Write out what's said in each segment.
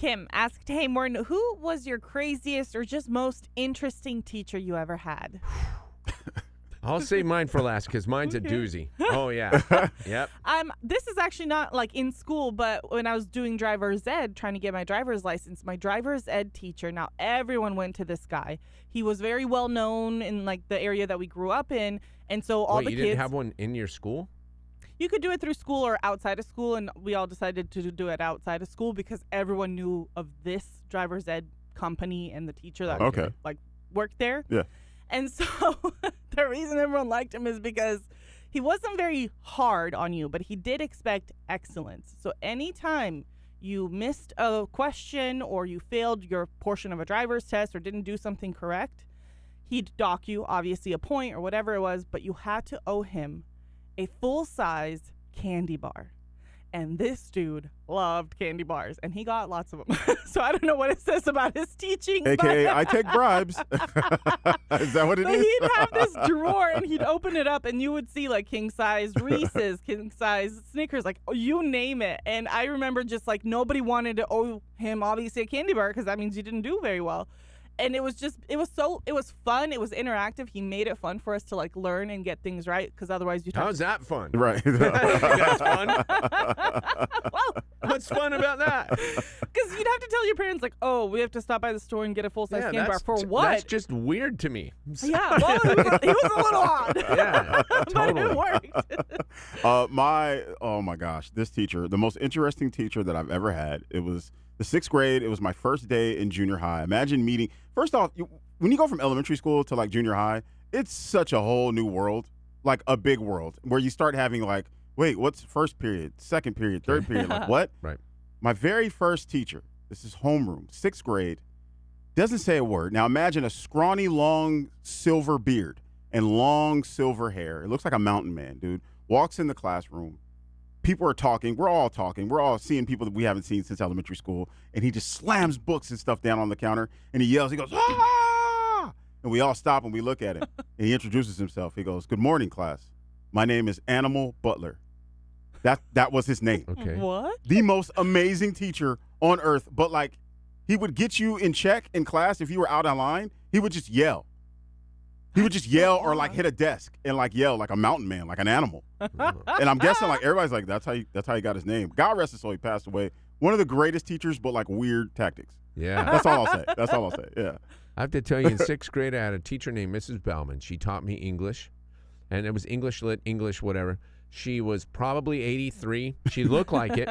Kim asked, "Hey, Morton, who was your craziest or just most interesting teacher you ever had?" I'll save mine for last because mine's a doozy. Oh, yeah. Yep. This is actually not like in school, but when I was doing driver's ed, trying to get my driver's license, my driver's ed teacher, now everyone went to this guy. He was very well known in like the area that we grew up in. And so all the kids. You didn't have one in your school? You could do it through school or outside of school, and we all decided to do it outside of school because everyone knew of this driver's ed company and the teacher that like worked there. Yeah. And so the reason everyone liked him is because he wasn't very hard on you, but he did expect excellence. So anytime you missed a question or you failed your portion of a driver's test or didn't do something correct, he'd dock you, obviously a point or whatever it was, but you had to owe him a full-size candy bar. And this dude loved candy bars, and he got lots of them. So I don't know what it says about his teaching. AKA, I take bribes. Is that what it is? He'd have this drawer, and he'd open it up, and you would see, like, king-size Reese's, king-size Snickers, like, you name it. And I remember just, like, nobody wanted to owe him, obviously, a candy bar because that means you didn't do very well. And it was fun. It was interactive. He made it fun for us to like learn and get things right because otherwise How's that fun? Right. That's fun. Well, what's fun about that? Because you'd have to tell your parents like, oh, we have to stop by the store and get a full-size candy bar for what? That's just weird to me. Yeah, well, he was a little odd. Yeah, totally. But it worked. Oh my gosh, this teacher, the most interesting teacher that I've ever had. It was the 6th grade. It was my first day in junior high. Imagine meeting. First off, when you go from elementary school to like junior high, it's such a whole new world, like a big world, where you start having like, wait, what's first period, second period, third period? Like what? Right. My very first teacher, this is homeroom, 6th grade, doesn't say a word. Now imagine a scrawny, long silver beard and long silver hair. It looks like a mountain man, dude. Walks in the classroom. People are talking. We're all talking. We're all seeing people that we haven't seen since elementary school. And he just slams books and stuff down on the counter. And he yells. He goes, ah! And we all stop and we look at him. And he introduces himself. He goes, good morning, class. My name is Animal Butler. That was his name. Okay. What? The most amazing teacher on earth. But, like, he would get you in check in class if you were out of line. He would just yell. He would just yell or like hit a desk and like yell like a mountain man, like an animal. And I'm guessing like everybody's like, that's how he got his name. God rest his soul, he passed away. One of the greatest teachers, but like weird tactics. Yeah. That's all I'll say. Yeah. I have to tell you, in 6th grade, I had a teacher named Mrs. Bauman. She taught me English, and it was English lit, English whatever. She was probably 83. She looked like it.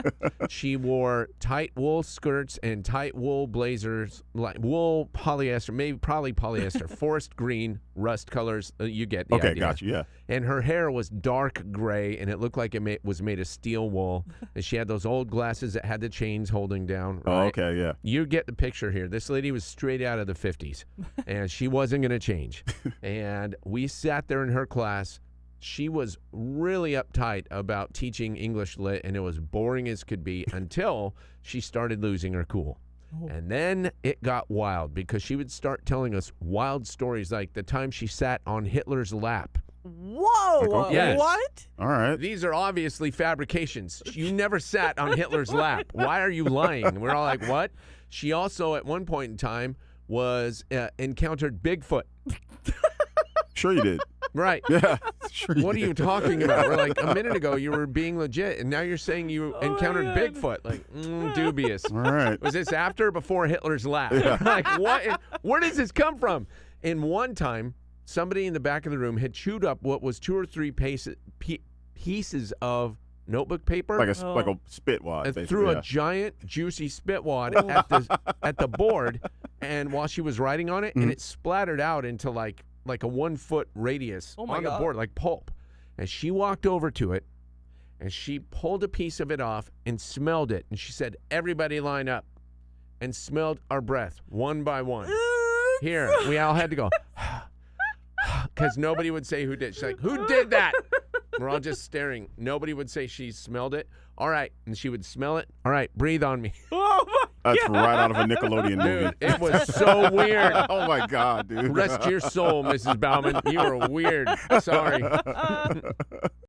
She wore tight wool skirts and tight wool blazers, like wool polyester, probably polyester, forest green, rust colors. You get the idea. Okay, got you, yeah. And her hair was dark gray, and it looked like it was made of steel wool. And she had those old glasses that had the chains holding down. Right? Oh, okay, yeah. You get the picture here. This lady was straight out of the 50s, and she wasn't going to change. And we sat there in her class. She was really uptight about teaching English lit, and it was boring as could be until she started losing her cool. Oh. And then it got wild because she would start telling us wild stories like the time she sat on Hitler's lap. Whoa! Like, okay. Yes. What? All right. These are obviously fabrications. You never sat on Hitler's lap. Why are you lying? We're all like, what? She also, at one point in time, was encountered Bigfoot. Sure you did. Right. Yeah. Sure What are you talking about? We're like, a minute ago you were being legit, and now you're saying you encountered Bigfoot. Like, dubious. All right. Was this after or before Hitler's lap? Yeah. Like, what? Where does this come from? And one time, somebody in the back of the room had chewed up what was 2 or 3 pieces of notebook paper. Like a spit wad. And threw a giant, juicy spit wad at the board, and while she was writing on it, and it splattered out into like a 1 foot radius on the board, like pulp. And she walked over to it, and she pulled a piece of it off and smelled it. And she said, everybody line up, and smelled our breath one by one. Here, we all had to go, because nobody would say who did. She's like, who did that? We're all just staring. Nobody would say she smelled it. All right. And she would smell it. All right, breathe on me. Oh, my That's right out of a Nickelodeon movie. Dude, it was so weird. Oh, my God, dude. Rest your soul, Mrs. Bauman. You were weird. Sorry.